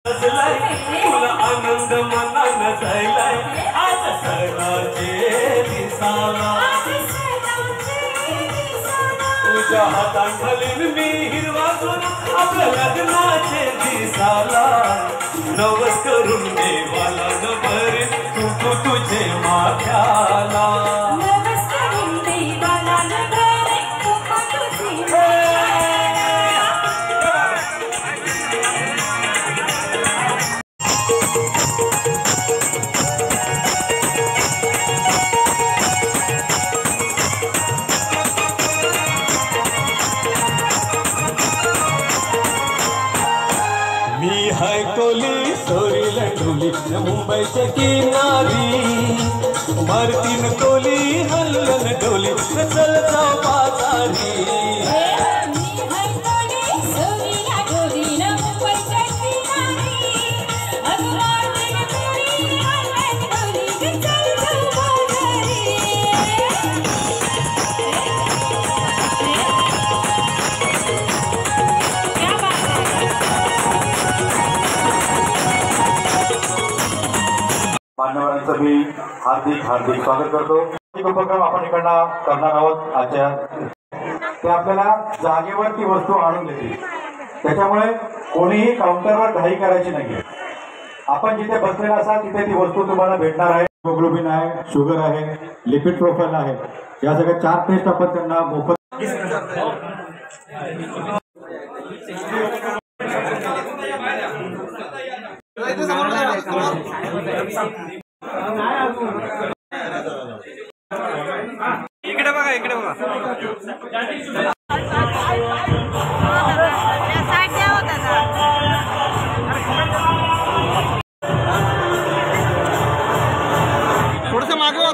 तुला आनंद मनानं जायलाय आज सणाचे दिसाला तुझ्या हातात घालीन मी हिरवा गुण आपल्या लग्नाचे दिसाला नवस करून देवाला न भरीन तू तुझे माथ्याला मुंबईच्या किनारी मारतीन कोली हल्लन डोली चल जाऊ बाजारी मान्यवरांचं मी हार्दिक स्वागत करतो। उपक्रम आपण इकडनं करणार आहोत आजच्या ते आपल्याला जागेवर ती वस्तू आणून देतील त्याच्यामुळे कोणीही काउंटरवर घाई करायची नाहीये। आपण जिथे बसलेला असाल तिथे ती वस्तू तुम्हाला भेटणार आहे। हिमोग्लोबिन आहे, शुगर आहे, लिपिड प्रोफाइल आहे, या सगळ्या 4 टेस्ट आपण त्यांना मोफत इकडे बघा थोडंसं मागवा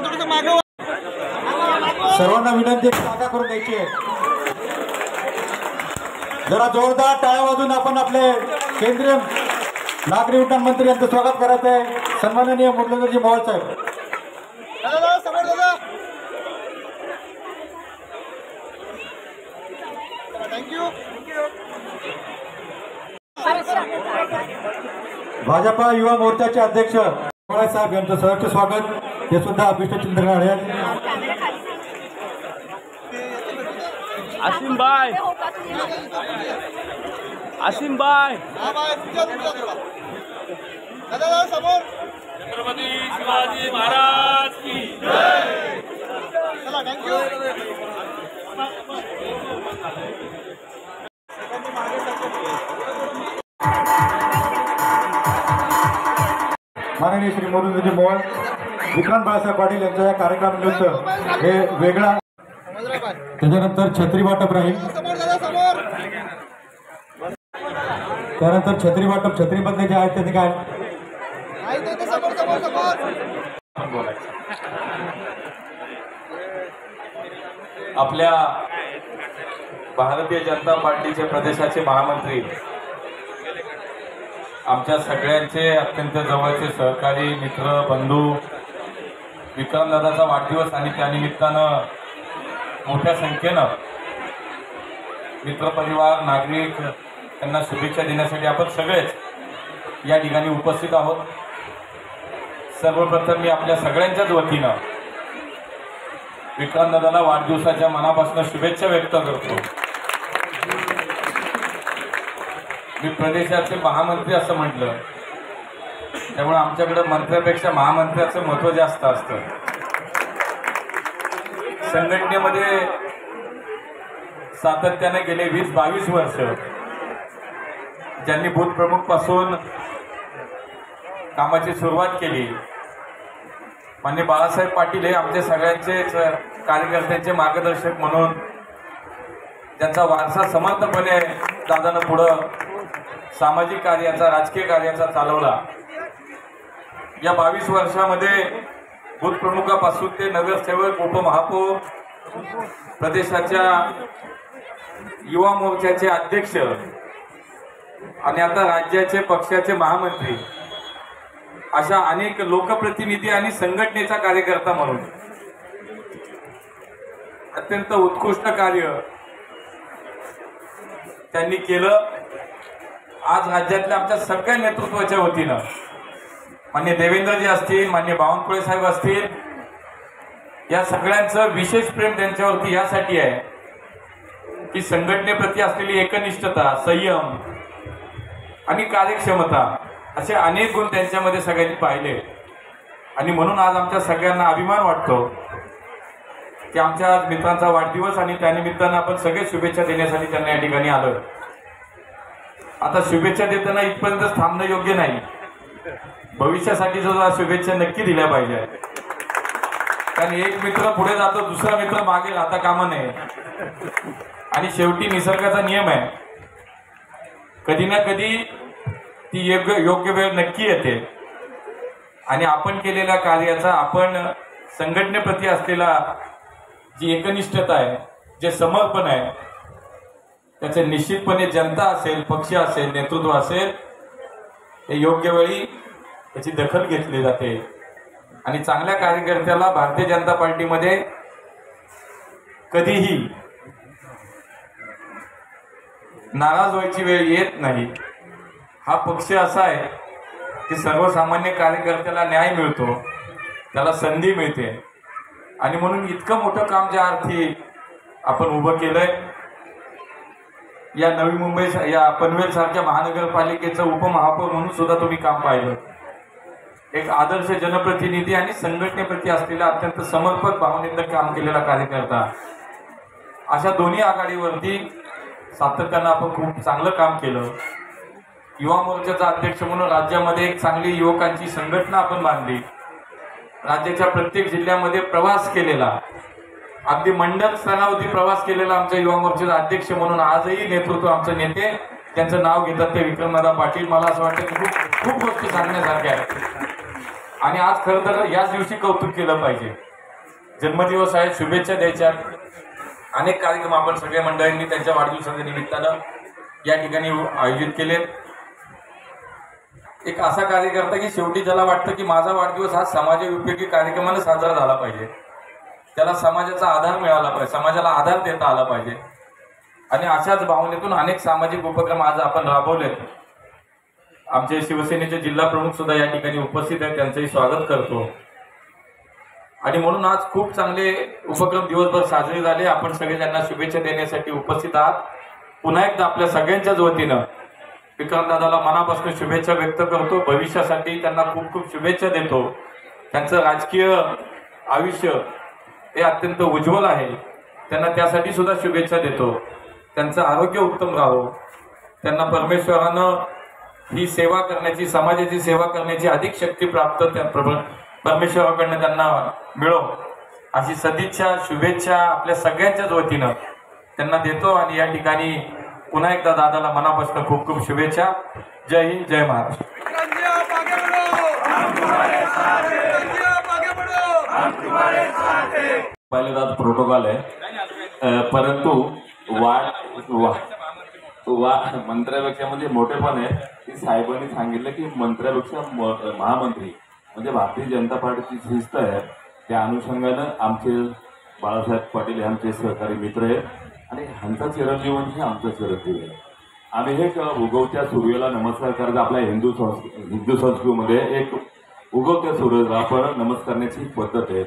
सर्वांना विनंती जागा करून द्यायची आहे। जरा जोरदार टाळ्या वाजून आपण आपले केंद्रीय नागरी उड्डाण मंत्री यांचं स्वागत करायचं आहे। सन्माननीय मुरलीधरजी मोहोळ साहेब। भाजपा युवा मोर्चाचे अध्यक्ष साहेब यांचं सहर्ष स्वागत, ते सुद्धा अभिष्टचिंतन आहेत। आसिम बाय छत्रपती शिवाजी महाराज की जय। चला थँक्यू। माननीय श्री मुरलीधरजी मोहोळ, विक्रांत बाळासाहेब पाटील यांच्या या कार्यक्रमानिमित्त हे वेगळा, त्याच्यानंतर छत्री वाटप राहील, त्यानंतर छत्री वाटप छत्रीबद्दल जे आहेत ते काय आपल्या भारतीय जनता पार्टीचे प्रदेशाचे महामंत्री, आमच्या सगळ्यांचे अत्यंत जवळचे सहकारी मित्र बंधू, विक्रमदादाचा वाढदिवस आणि त्यानिमित्तानं मोठ्या संख्येनं मित्रपरिवार नागरिक त्यांना शुभेच्छा देण्यासाठी आपण सगळेच या ठिकाणी उपस्थित आहोत। सर्वप्रथम मी आपल्या सगळ्यांच्याच वतीनं विक्रमदादाला वाढदिवसाच्या मनापासून शुभेच्छा व्यक्त करतो। मी प्रदेशाचे महामंत्री असं म्हटलं, त्यामुळे आमच्याकडे मंत्र्यापेक्षा महामंत्र्याचं महत्त्व जास्त असतं। संघटनेमध्ये सातत्याने गेले 20-22 वर्ष ज्यांनी बूथ प्रमुख पासून कामाची सुरुवात केली, माननीय बाळासाहेब पाटील हे आमच्या सगळ्यांचेच कार्यकर्त्यांचे मार्गदर्शक म्हणून त्यांचा वारसा समर्थपणे दादानं पुढं सामाजिक कार्याचा, राजकीय कार्याचा चालवला। या 22 वर्षामध्ये बूथ प्रमुखापासून ते नगरसेवक, उपमहापौर, प्रदेशाच्या युवा मोर्चाचे अध्यक्ष आणि आता राज्याचे पक्षाचे महामंत्री अशा अनेक लोकप्रतिनिधी आणि संघटनेचा कार्यकर्ता म्हणून अत्यंत उत्कृष्ट कार्य त्यांनी केलं आज राज्यातल्या आमच्या सगळ्या नेतृत्वाच्या वतीनं मान्य देवेंद्रजी असतील, मान्य बावनकुळे साहेब असतील, या सगळ्यांचं विशेष प्रेम त्यांच्यावरती यासाठी आहे की संघटनेप्रती असलेली एकनिष्ठता, संयम आणि कार्यक्षमता असे अनेक गुण त्यांच्यामध्ये सगळ्यांनी पाहिले. आणि म्हणून आज आमच्या सगळ्यांना अभिमान वाटतो की आमच्या आज मित्रांचा वाढदिवस आणि त्यानिमित्तानं आपण सगळे शुभेच्छा देण्यासाठी त्यांना या ठिकाणी आलोय. आता शुभेच्छा देताना इथपर्यंत थांबणं योग्य नाही. भविष्यासाठी सुद्धा शुभेच्छा नक्की दिल्या पाहिजे. कारण एक मित्र पुढे जातो, दुसरा मित्र मागे राहता कामा नये. आणि शेवटी निसर्गाचा नियम आहे, कधी ना कधी ती योग्य वेळ नक्की येते. आणि आपण केलेल्या कार्याचा, आपण संघटनेप्रती असलेला जी एकनिष्ठता आहे, जे समर्पण आहे, त्याचे निश्चितपणे जनता असेल, पक्ष असेल, नेतृत्व असेल, हे योग्य वेळी त्याची दखल घेतली जाते. आणि चांगल्या कार्यकर्त्याला भारतीय जनता पार्टीमध्ये कधीही नाराज व्हायची वेळ येत नाही. हा पक्ष असा आहे की सर्वसामान्य कार्यकर्त्याला न्याय मिळतो, त्याला संधी मिळते. आणि म्हणून इतकं मोठं काम ज्या अर्थी आपण उभं केलंय, या नवी मुंबई, या पनवेल सारख्या महानगरपालिकेचं उपमहापौर म्हणून सुद्धा तुम्ही काम पाहिलं. एक आदर्श जनप्रतिनिधी आणि संघटनेप्रती असलेला अत्यंत समर्पक भावनेनं काम केलेला कार्यकर्ता, अशा दोन्ही आघाडीवरती सातत्यानं आपण खूप चांगलं काम केलं. युवा मोर्चाचा अध्यक्ष म्हणून राज्यामध्ये एक चांगली युवकांची संघटना आपण बांधली. राज्याच्या प्रत्येक जिल्ह्यामध्ये प्रवास केलेला, अगदी मंडल स्तरावरती प्रवास केलेला आमच्या युवा मोर्चाचा अध्यक्ष म्हणून आजही नेतृत्व आमचे नेते त्यांचं नाव घेतात ते विक्रमदादा पाटील. मला असं वाटतं की खूप खूप गोष्टी सांगण्यासारख्या आहेत. आणि आज खरं तर याच दिवशी कौतुक केलं पाहिजे. जन्मदिवस आहे, शुभेच्छा द्यायच्या. अनेक कार्यक्रम आपण सगळ्या मंडळींनी त्यांच्या वाढदिवसाच्या निमित्तानं या ठिकाणी आयोजित केले. एक असा कार्यकर्ता की शेवटी ज्याला वाटतं की माझा वाढदिवस हा समाजोपयोगी कार्यक्रमाने साजरा झाला पाहिजे, त्याला समाजाचा आधार मिळाला पाहिजे, समाजाला आधार देता आला पाहिजे. आणि अशाच भावनेतून अनेक सामाजिक उपक्रम आज आपण राबवलेत. आमचे शिवसेनेचे जिल्हा प्रमुख सुद्धा या ठिकाणी उपस्थित आहेत, त्यांचंही स्वागत करतो. आणि म्हणून आज खूप चांगले उपक्रम दिवसभर साजरे झाले. आपण सगळे त्यांना शुभेच्छा देण्यासाठी उपस्थित आहात. पुन्हा एकदा आपल्या सगळ्यांच्याच वतीनं विक्रमदादाला मनापासून शुभेच्छा व्यक्त करतो. भविष्यासाठी त्यांना खूप खूप शुभेच्छा देतो. त्यांचं राजकीय आयुष्य हे अत्यंत उज्ज्वल आहे, त्यांना त्यासाठी सुद्धा शुभेच्छा देतो. त्यांचं आरोग्य उत्तम राहो, त्यांना परमेश्वरानं ही सेवा करण्याची, समाजाची सेवा करण्याची अधिक शक्ती प्राप्त परमेश्वराकडनं त्यांना मिळो, अशी सदिच्छा, शुभेच्छा आपल्या सगळ्यांच्याच वतीनं त्यांना देतो. आणि या ठिकाणी पुन्हा एकदा दादाला मनापासून खूप खूप शुभेच्छा. जय हिंद, जय महाराष्ट्र. पहिल्यांदा प्रोटोकॉल आहे, परंतु मंत्र्यापेक्षा म्हणजे मोठेपण आहे की साहेबांनी सांगितलं की मंत्र्यापेक्षा महामंत्री म्हणजे भारतीय जनता पार्टीची शिस्त आहे. त्या अनुषंगानं आमचे बाळासाहेब पाटील हे आमचे सहकारी मित्र आहेत आणि ह्यांचा चिरंजीव म्हणजे आमचा चिरंजीव आहे. आम्ही हे उगवत्या सूर्याला नमस्कार करायचा आपल्या हिंदू संस्कृतीमध्ये एक उगवत्या सूर्याला आपण नमस्कारण्याची पद्धत आहे.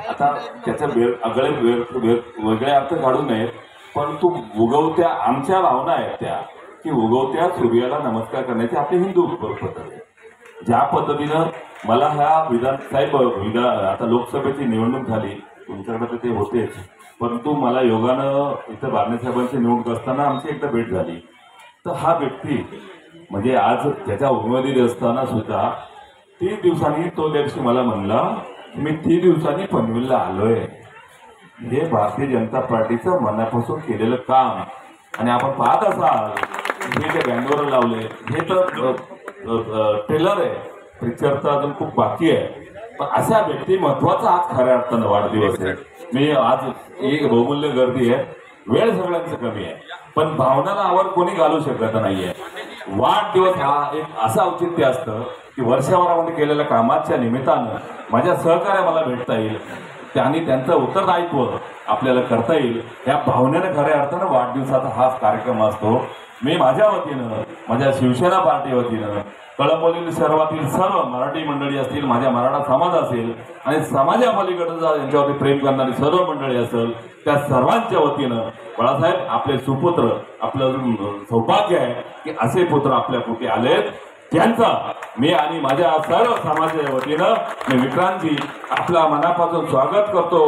आता त्याचे वेगळे अर्थ काढू नयेत, परंतु उगवत्या आमच्या भावना आहेत त्या की उगवत्या सूर्याला नमस्कार करण्याची आपली हिंदू पद्धत आहे. ज्या पद्धतीनं मला ह्या आता लोकसभेची निवडणूक झाली, तुमच्याकडे ते होतेच, परंतु मला योगानं इथं बारणेसाहेबांची निवडणूक असताना आमची एकदा भेट झाली. तर हा व्यक्ती म्हणजे आज त्याच्या उमेदवारी असताना सुद्धा 30 दिवसांनी तो दिवशी मला म्हणला मी 30 दिवसांनी पनवेलला आलोय. हे भारतीय जनता पार्टीचं मनापासून केलेलं काम. आणि आपण पाहत असाल हे जे बँगलोरला लावले हे तर ट्रेलर आहे, पिक्चर तर अजून खूप बाकी आहे. पण अशा व्यक्ती महत्वाचा आज खऱ्या अर्थानं वाढदिवस आहे. मी आज एक बहुमूल्य गर्दी आहे, वेळ सगळ्यांचं कमी आहे, पण भावनाला आवर कोणी घालू शकत नाहीये. वाढदिवस हा एक असं औचित्य असतं की वर्षभरामध्ये केलेल्या कामाच्या निमित्तानं माझ्या सहकार्य मला भेटता येईल. त्यांनी त्यांचं उत्तरदायित्व आपल्याला करता येईल या भावनेनं खऱ्या अर्थानं वाढदिवसाचा हा कार्यक्रम असतो. मी माझ्या वतीनं, माझ्या शिवसेना पार्टी वतीनं, कळंबोली शहरातील सर्व मराठी मंडळी असतील, माझ्या मराठा समाज असेल आणि समाजापलीकडे यांच्यावरती प्रेम करणारी सर्व मंडळी असेल, त्या सर्वांच्या वतीनं बाळासाहेब आपले सुपुत्र, आपलं सौभाग्य आहे की असे पुत्र आपल्या पोटी आलेत. त्यांचा मी आणि माझ्या सर्व समाजाच्या वतीनं मी विक्रांतजी आपल्या मनापासून स्वागत करतो.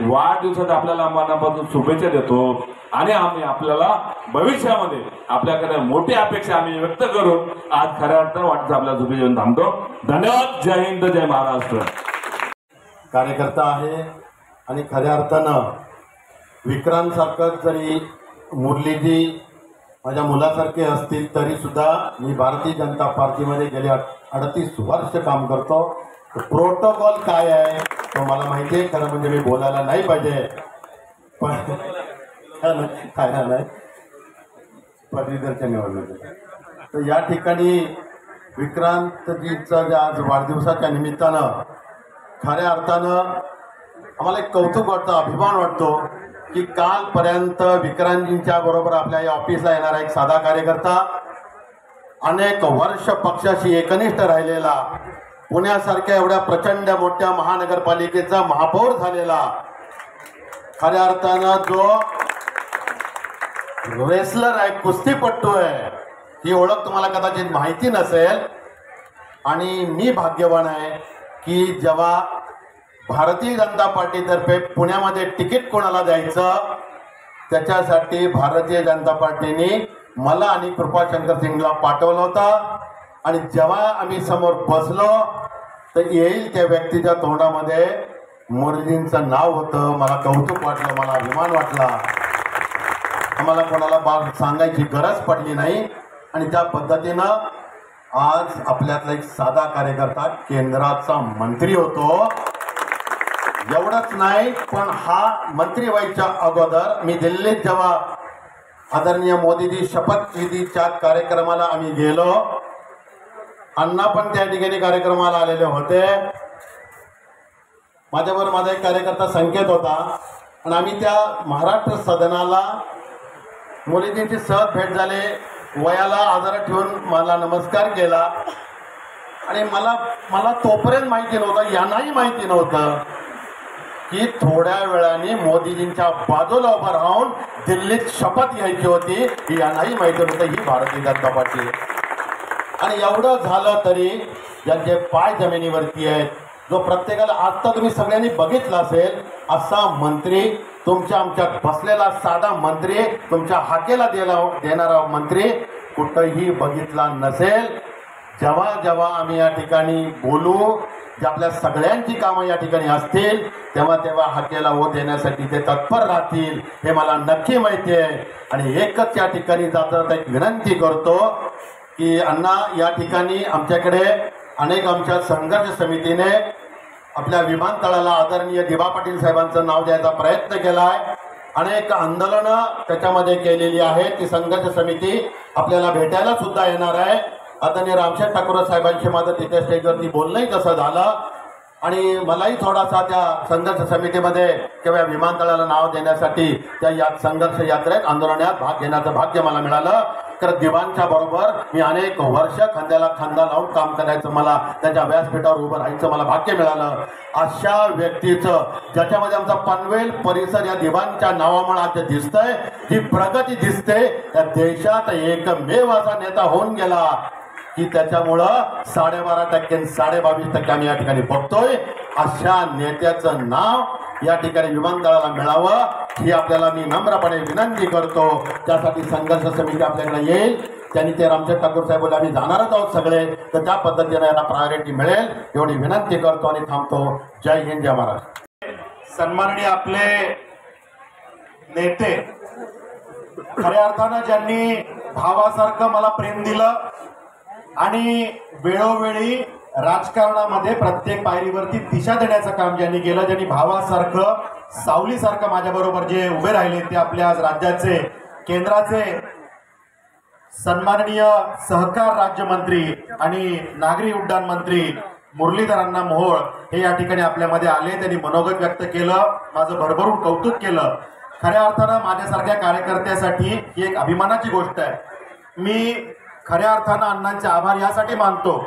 वाढदिवसात आपल्याला मनापासून शुभेच्छा देतो आणि आम्ही आपल्याला भविष्यामध्ये आपल्याकडे मोठी अपेक्षा आम्ही व्यक्त करून आज खऱ्या अर्थानं वाढदिवस आपल्या शुभेच्छा देऊन थांबतो. धन्यवाद. जय हिंद, जय महाराष्ट्र. कार्यकर्ता आहे आणि खऱ्या अर्थानं विक्रांत सारखं जरी मुरलीजी माझ्या मुलासारखे असतील तरी सुद्धा मी भारतीय जनता पार्टीमध्ये गेले 38 वर्ष काम करतो. प्रोटोकॉल काय आहे तो मला माहिती आहे. खरं म्हणजे मी बोलायला नाही पाहिजे, पण काय नाही पदवीधरच्या निवडणुकीत. तर या ठिकाणी विक्रांतजीचं आज वाढदिवसाच्या निमित्तानं खऱ्या अर्थानं आम्हाला एक कौतुक वाटतं, अभिमान वाटतो की कालपर्यंत विक्रांतजींच्या बरोबर आपल्या या ऑफिसला येणारा एक साधा कार्यकर्ता, अनेक वर्ष पक्षाशी एकनिष्ठ राहिलेला, पुण्यासारख्या एवढ्या प्रचंड मोठ्या महानगरपालिकेचा महापौर झालेला, खऱ्या अर्थानं जो रेसलर आहे, कुस्तीपट्टू आहे, ही ओळख तुम्हाला कदाचित माहिती नसेल. आणि मी भाग्यवान आहे की जेव्हा भारतीय जनता पार्टीतर्फे पुण्यामध्ये तिकीट कोणाला द्यायचं त्याच्यासाठी भारतीय जनता पार्टीने मला आणि कृपाशंकर सिंगला पाठवलं होतं. आणि जेव्हा आम्ही समोर बसलो तर येईल त्या व्यक्तीच्या तोंडामध्ये मुरलींचं नाव होतं. मला कौतुक वाटलं, मला अभिमान वाटला. आम्हाला कोणाला सांगायची गरज पडली नाही. आणि त्या पद्धतीनं आज आपल्यातला एक साधा कार्यकर्ता केंद्राचा मंत्री होतो. एवढंच नाही, पण हा मंत्री व्हायच्या अगोदर मी दिल्लीत जेव्हा आदरणीय मोदीजी शपथविधीच्या कार्यक्रमाला आम्ही गेलो, अण्णा पण त्या ठिकाणी कार्यक्रमाला आलेले होते. माझ्याबरोबर माझा एक कार्यकर्ता संकेत होता आणि आम्ही त्या महाराष्ट्र सदनाला मोदीजींची सहज भेट झाले. वयाला आधार ठेवून मला नमस्कार केला. आणि मला तोपर्यंत माहिती नव्हतं, यांनाही माहिती नव्हतं की थोड्या वेळाने मोदीजींच्या बाजूला उभं राहून दिल्लीत शपथ घ्यायची होती. ही यांनाही माहिती नव्हतं ही भारतीय जनता पार्टी आहे. आणि एवढं झालं तरी ज्यांचे पाय जमिनीवरती आहेत, जो प्रत्येकाला आता तुम्ही सगळ्यांनी बघितलं असेल, असा मंत्री, तुमच्या आमच्यात बसलेला साधा मंत्री, तुमच्या हाकेला देणारा मंत्री कुठंही बघितला नसेल. जेव्हा जेव्हा आम्ही या ठिकाणी बोलू, जे आपल्या सगळ्यांची कामं या ठिकाणी असतील, तेव्हा तेव्हा हाकेला ओ देण्यासाठी ते तत्पर राहतील हे मला नक्की माहिती आहे. आणि एकच या ठिकाणी जाता एक विनंती करतो की अण्णा, या ठिकाणी आमच्याकडे अनेक आमच्या संघर्ष समितीने आपल्या विमानतळाला आदरणीय दिबा पाटील साहेबांचं नाव द्यायचा प्रयत्न केला आहे. अनेक आंदोलनं त्याच्यामध्ये केलेली आहेत. ती संघर्ष समिती आपल्याला भेटायला सुद्धा येणार आहे. आदरणीय रामशेठ ठाकूर साहेबांशी माझं तिथे स्टेजवरती बोलणंही तसं झालं. आणि मलाही थोडासा त्या संघर्ष समितीमध्ये किंवा विमानतळाला नाव देण्यासाठी त्या संघर्ष यात्रेत आंदोलनात भाग घेण्याचं भाग्य मला मिळालं. तर दिवाणच्या बरोबर मी अनेक वर्ष खांद्याला खांदा लावून काम करायचं, मला त्याच्या व्यासपीठावर उभं राहायचं मला भाग्य मिळालं. अशा व्यक्तीचं ज्याच्यामध्ये आमचा पनवेल परिसर या दिवाणच्या नावामुळे आज दिसतंय, जी प्रगती दिसते, त्या देशात एकमेव असा नेता होऊन गेला की त्याच्यामुळं 12.5% 22% आम्ही या ठिकाणी बघतोय. अशा नेत्याचं नाव या ठिकाणी विमानतळाला मिळावं ही आपल्याला मी नम्रपणे विनंती करतो. त्यासाठी संघर्ष समिती आपल्याकडे येईल. त्यांनी ते रामशेठ ठाकूर साहेब बोलले आम्ही जाणारच आहोत सगळे, तर त्या पद्धतीने यांना प्रायोरिटी मिळेल एवढी विनंती करतो आणि थांबतो. जय हिंद, जय महाराष्ट्र. सन्माननीय आपले नेते, खऱ्या अर्थानं ज्यांनी भावासारखं मला प्रेम दिलं आणि वेळोवेळी राजकारणामध्ये प्रत्येक पायरीवरती दिशा देण्याचं काम ज्यांनी केलं, ज्यांनी भावासारखं सावलीसारखं माझ्याबरोबर जे उभे राहिले, ते आपल्या आज राज्याचे केंद्राचे सन्माननीय सहकार राज्यमंत्री आणि नागरी उड्डाण मंत्री मुरलीधरांना मोहोळ हे या ठिकाणी आपल्यामध्ये आले, त्यांनी मनोगत व्यक्त केलं, माझं भरभरून कौतुक केलं. खऱ्या अर्थानं माझ्यासारख्या कार्यकर्त्यासाठी ही एक अभिमानाची गोष्ट आहे. मी खऱ्या अर्थानं अण्णांचे आभार यासाठी मानतो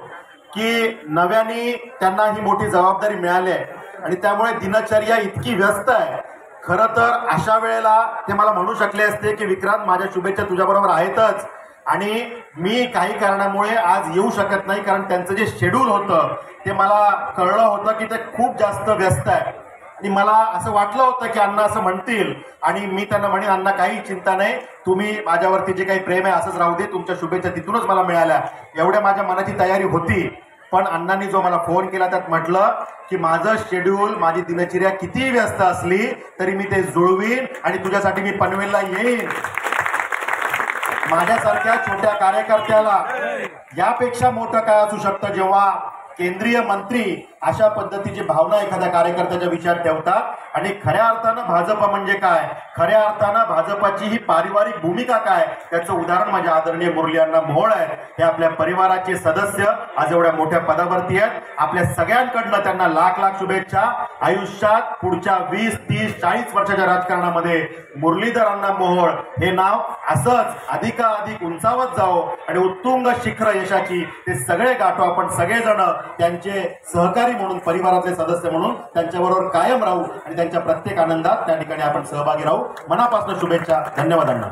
की नव्याने त्यांना ही मोठी जबाबदारी मिळाली आहे आणि त्यामुळे दिनचर्या इतकी व्यस्त आहे. खरं तर अशा वेळेला ते मला म्हणू शकले असते की विक्रांत, माझ्या शुभेच्छा तुझ्याबरोबर आहेतच आणि मी काही कारणामुळे आज येऊ शकत नाही, कारण त्यांचं जे शेड्यूल होतं ते मला कळलं होतं की ते खूप जास्त व्यस्त आहे. आणि मला असं वाटलं होतं की अण्णा असं म्हणतील आणि मी त्यांना म्हणेन, अण्णा काही चिंता नाही, तुम्ही माझ्यावरती जे काही प्रेम आहे असंच राहू दे, तुमच्या शुभेच्छा तिथूनच मला मिळाल्या, एवढ्या माझ्या मनाची तयारी होती. पण अण्णांनी जो मला फोन केला त्यात म्हटलं की माझं शेड्यूल, माझी दिनचर्या किती व्यस्त असली तरी मी ते जुळवीन आणि तुझ्यासाठी मी पनवेलला येईन. माझ्यासारख्या छोट्या कार्यकर्त्याला यापेक्षा मोठं काय असू शकतं जेव्हा केंद्रीय मंत्री अशा पद्धतीची भावना एखाद्या कार्यकर्त्याच्या विचारात ठेवतात. आणि खऱ्या अर्थानं भाजप म्हणजे काय, खऱ्या अर्थानं भाजपाची ही पारिवारिक भूमिका काय, त्याचं उदाहरण माझ्या आदरणीय मुरली अण्णा मोहोळ आहेत. हे आपल्या परिवाराचे सदस्य आज एवढ्या मोठ्या पदावरती आहेत. आपल्या सगळ्यांकडनं त्यांना लाख लाख शुभेच्छा. आयुष्यात पुढच्या 20, 30, 40 वर्षाच्या राजकारणामध्ये मुरलीधर अण्णा मोहोळ हे नाव असंच अधिकाधिक उंचावत जावो आणि उत्तुंग शिखर यशाची ते सगळे गाठो. आपण सगळेजण त्यांचे सहकारी म्हणून, परिवारातले सदस्य म्हणून त्यांच्याबरोबर कायम राहू आणि त्यांच्या प्रत्येक आनंदात त्या ठिकाणी आपण सहभागी राहू. मनापासून शुभेच्छा. धन्यवाद अण्णा.